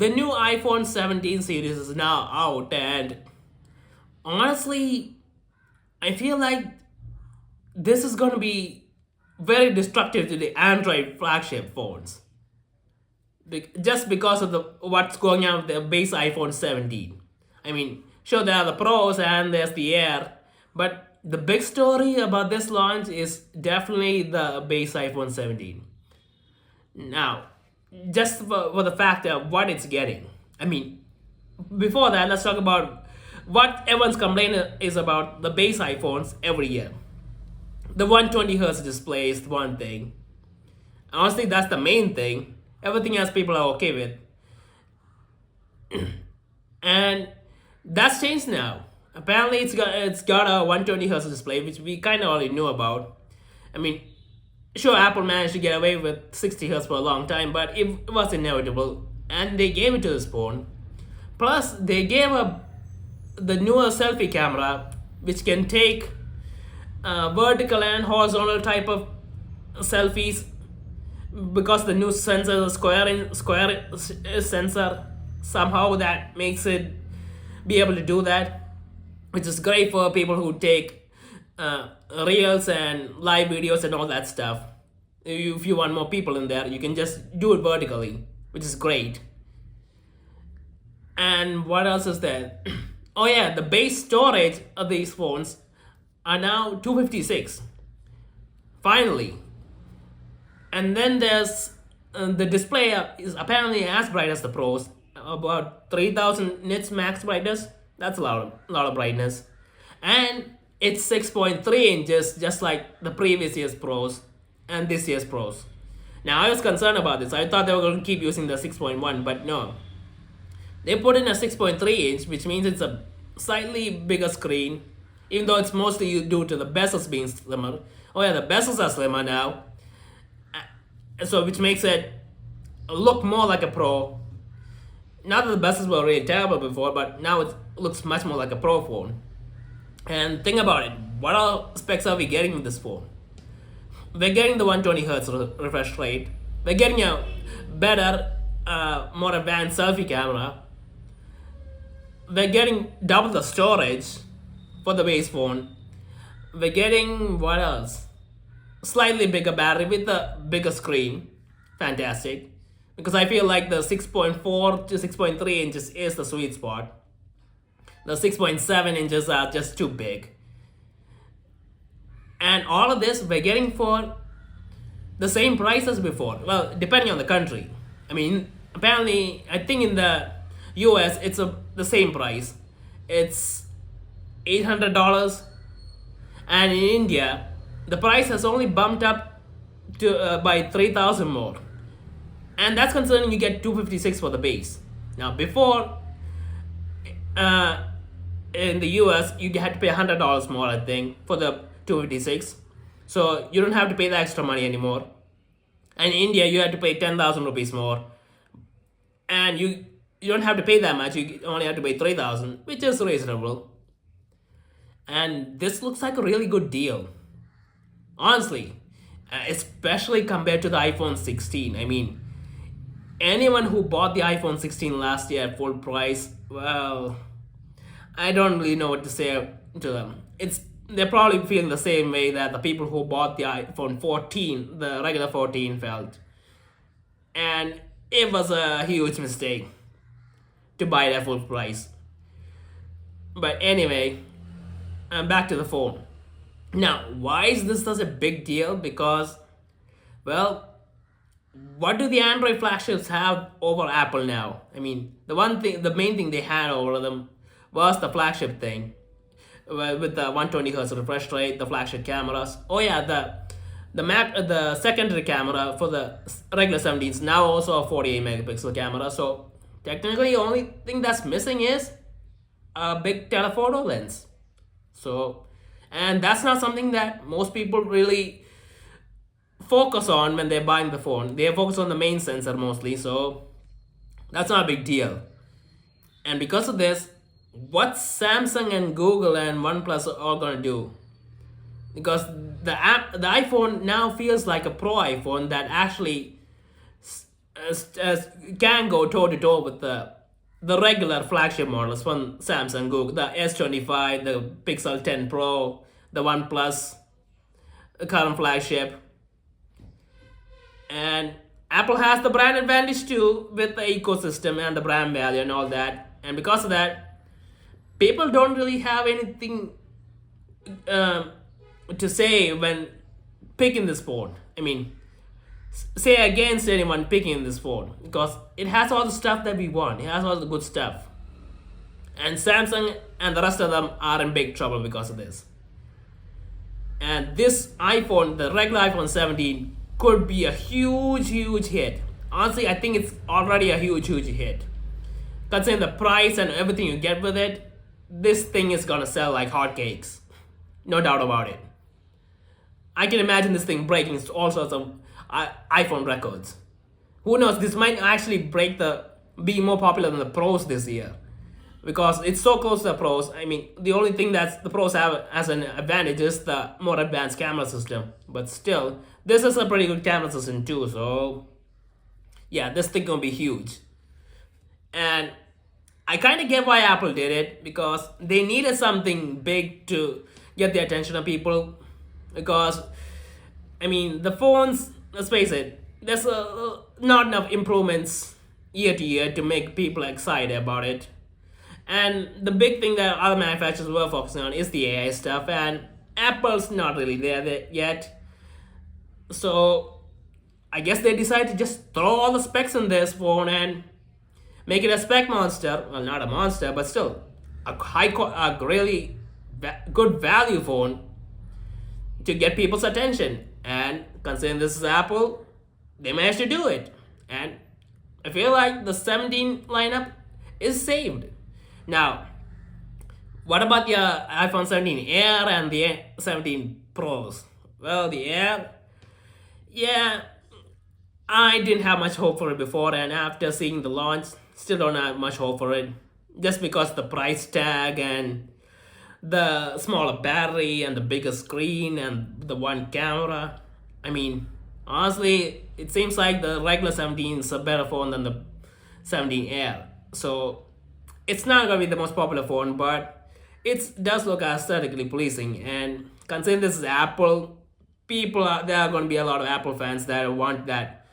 the new iPhone 17 series is now out, and honestly, I feel like this is going to be very destructive to the Android flagship phones. Just because of the what's going on with the base iPhone 17. I mean, sure, there are the pros and there's the Air, but the big story about this launch is definitely the base iPhone 17. Now, just for the fact of what it's getting. I mean, before that, let's talk about what everyone's complaining is about the base iPhones every year. The 120 hertz display is one thing. Honestly, that's the main thing. Everything else people are okay with. And that's changed now. Apparently, it's got a 120 hertz display, which we kind of already knew about. I mean, sure, Apple managed to get away with 60 hertz for a long time, but it was inevitable, and they gave it to this phone. Plus, they gave up the newer selfie camera, which can take vertical and horizontal type of selfies, because the new sensor, the square sensor, somehow that makes it be able to do that, which is great for people who take reels and live videos and all that stuff. If you want more people in there, you can just do it vertically, which is great. And what else is there? Oh yeah, the base storage of these phones are now 256. Finally. And then there's the display is apparently as bright as the Pros, about 3000 nits max brightness. That's a lot of brightness. And it's 6.3 inches, just like the previous year's Pros and this year's Pros. Now, I was concerned about this. I thought they were going to keep using the 6.1, but no. They put in a 6.3 inch, which means it's a slightly bigger screen, even though it's mostly due to the bezels being slimmer. Oh yeah, the bezels are slimmer now. So, which makes it look more like a Pro. Not that the bezels were really terrible before, but now it looks much more like a Pro phone. And think about it, what all specs are we getting with this phone? We're getting the 120 Hz refresh rate. We're getting a better, more advanced selfie camera. We're getting double the storage for the base phone. We're getting what else? Slightly bigger battery with a bigger screen. Fantastic. Because I feel like the 6.4 to 6.3 inches is the sweet spot. The 6.7 inches are just too big. And all of this we're getting for the same price as before. Well, depending on the country. I mean, apparently, I think in the US it's the same price. It's $800. And in India, the price has only bumped up to by 3,000 more. And that's concerning you get 256 for the base. Now, before, in the US, you had to pay $100 more, I think, for the 256. So you don't have to pay the extra money anymore. And in India, you had to pay 10,000 rupees more. And you don't have to pay that much. You only have to pay 3,000, which is reasonable. And this looks like a really good deal. Honestly, especially compared to the iPhone 16. I mean, anyone who bought the iPhone 16 last year at full price, well, I don't really know what to say to them. They're probably feeling the same way that the people who bought the iPhone 14, the regular 14, felt. And it was a huge mistake to buy it at full price. But anyway, back to the phone. Now, why is this such a big deal? Because, well, what do the Android flagships have over Apple now? I mean, the main thing they had over them was the flagship thing, with the 120 Hz refresh rate, the flagship cameras. Oh yeah, the secondary camera for the regular 17s now also a 48 megapixel camera. So technically, the only thing that's missing is a big telephoto lens. So, and that's not something that most people really focus on when they're buying the phone. They focus on the main sensor mostly, so that's not a big deal. And because of this, what's Samsung and Google and OnePlus are all gonna do? Because the iPhone now feels like a Pro iPhone that actually can go toe to toe with the regular flagship models from Samsung, Google, the S25, the Pixel 10 Pro, the OnePlus, the current flagship, and Apple has the brand advantage too with the ecosystem and the brand value and all that. And because of that, people don't really have anything um, to say when picking this phone. I mean, say against anyone picking this phone because it has all the stuff that we want. It has all the good stuff. And Samsung and the rest of them are in big trouble because of this. And this iPhone, the regular iPhone 17, could be a huge hit. Honestly, I think it's already a huge hit. Considering the price and everything you get with it, this thing is gonna sell like hotcakes. No doubt about it. I can imagine this thing breaking all sorts of iPhone records. Who knows? This might actually be more popular than the Pros this year, because it's so close to the Pros. I mean, the only thing that the Pros have as an advantage is the more advanced camera system. But still, this is a pretty good camera system too. So yeah, this thing gonna be huge. And I kind of get why Apple did it, because they needed something big to get the attention of people. Because I mean, the phones, let's face it, there's not enough improvements year to year to make people excited about it. And the big thing that other manufacturers were focusing on is the AI stuff, and Apple's not really there yet. So I guess they decided to just throw all the specs in this phone and make it a spec monster. Well, not a monster, but still a really good value phone to get people's attention. And considering this is Apple, they managed to do it. And I feel like the 17 lineup is saved. Now, what about the iPhone 17 Air and the 17 Pros? Well, the Air, yeah, I didn't have much hope for it before, and after seeing the launch, still don't have much hope for it. Just because the price tag and the smaller battery and the bigger screen and the one camera. I mean, honestly, it seems like the regular 17 is a better phone than the 17 Air. So it's not gonna be the most popular phone, but it does look aesthetically pleasing. And considering this is Apple, there are gonna be a lot of Apple fans that want that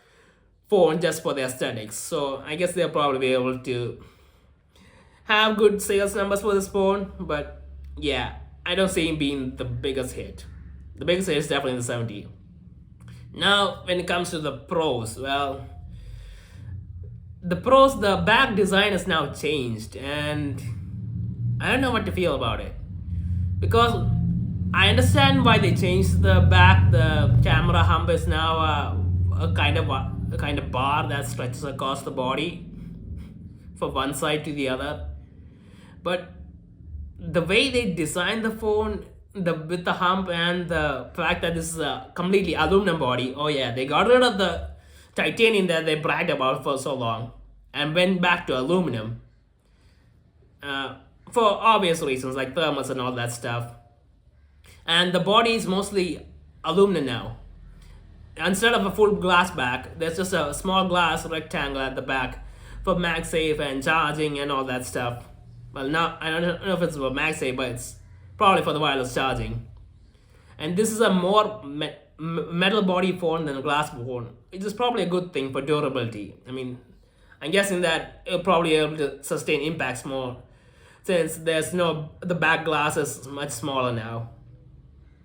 phone just for the aesthetics. So I guess they'll probably be able to have good sales numbers for this phone. But yeah, I don't see him being the biggest hit. The biggest hit is definitely the 70. Now, when it comes to the Pros, well, the Pros, the back design has now changed, and I don't know what to feel about it. Because I understand why they changed the back. The camera hump is now a kind of bar that stretches across the body from one side to the other. But the way they designed the phone, with the hump and the fact that this is a completely aluminum body, oh yeah, they got rid of the titanium that they bragged about for so long and went back to aluminum for obvious reasons like thermals and all that stuff. And the body is mostly aluminum now. Instead of a full glass back, there's just a small glass rectangle at the back for MagSafe and charging and all that stuff. Well, now I don't know if it's for MagSafe, but it's probably for the wireless charging. And this is a more metal body phone than a glass phone, which is probably a good thing for durability. I mean, I'm guessing that it'll probably be able to sustain impacts more, since the back glass is much smaller now,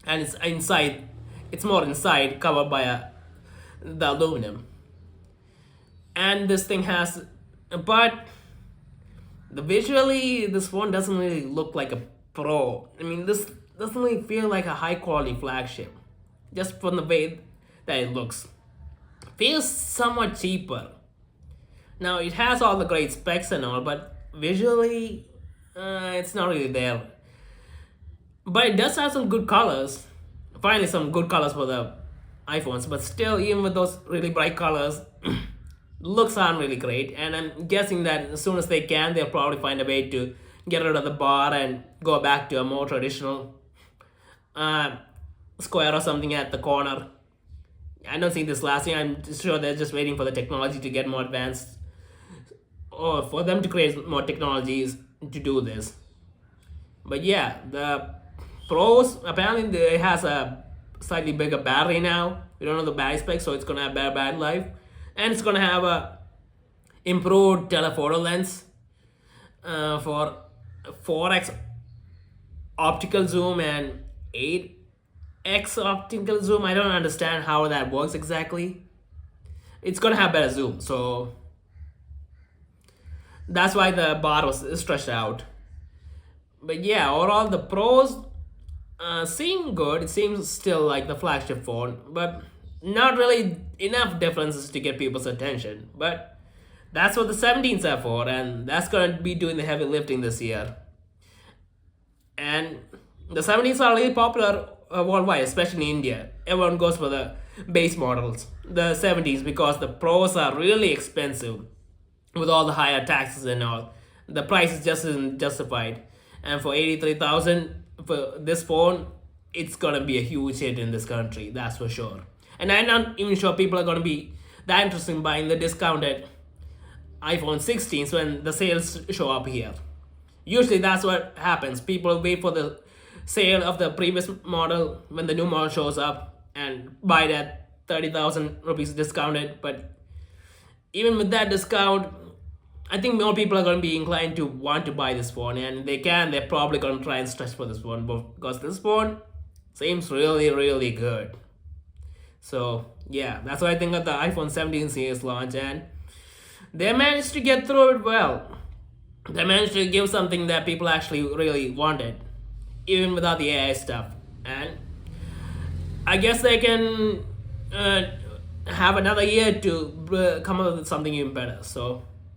and it's more inside, covered by the aluminum. And this thing has, but visually, this phone doesn't really look like a Pro. I mean, this doesn't really feel like a high quality flagship, just from the way that it looks. Feels somewhat cheaper. Now it has all the great specs and all, but visually, it's not really there. But it does have some good colors. Finally, some good colors for the iPhones. But still, even with those really bright colors, looks aren't really great. And I'm guessing that as soon as they can, they'll probably find a way to get rid of the bar and go back to a more traditional square or something at the corner. I don't think this lasting. I'm sure they're just waiting for the technology to get more advanced, or for them to create more technologies to do this. But yeah, the pros, apparently it has a slightly bigger battery now. We don't know the battery specs, so it's gonna have better battery life, and it's gonna have a improved telephoto lens for 4x optical zoom and 8x optical zoom. I don't understand how that works exactly. It's gonna have better zoom, so that's why the bar was stretched out. But yeah, overall the pros seem good. It seems still like the flagship phone, but not really enough differences to get people's attention. But that's what the 17s are for, and that's gonna be doing the heavy lifting this year. And the 17s are really popular worldwide, especially in India. Everyone goes for the base models, the 70s, because the pros are really expensive with all the higher taxes and all. The price is just isn't justified. And for 83,000 for this phone, it's gonna be a huge hit in this country, that's for sure. And I'm not even sure people are gonna be that interested in buying the discounted iPhone 16s when the sales show up here. Usually that's what happens. People wait for the sale of the previous model when the new model shows up and buy that 30,000 rupees discounted. But even with that discount, I think more people are going to be inclined to want to buy this phone, and they're probably going to try and stretch for this phone because this phone seems really, really good. So yeah, that's what I think of the iPhone 17 series launch, and they managed to get through it well. They managed to give something that people actually really wanted, even without the AI stuff. And I guess they can have another year to come up with something even better. So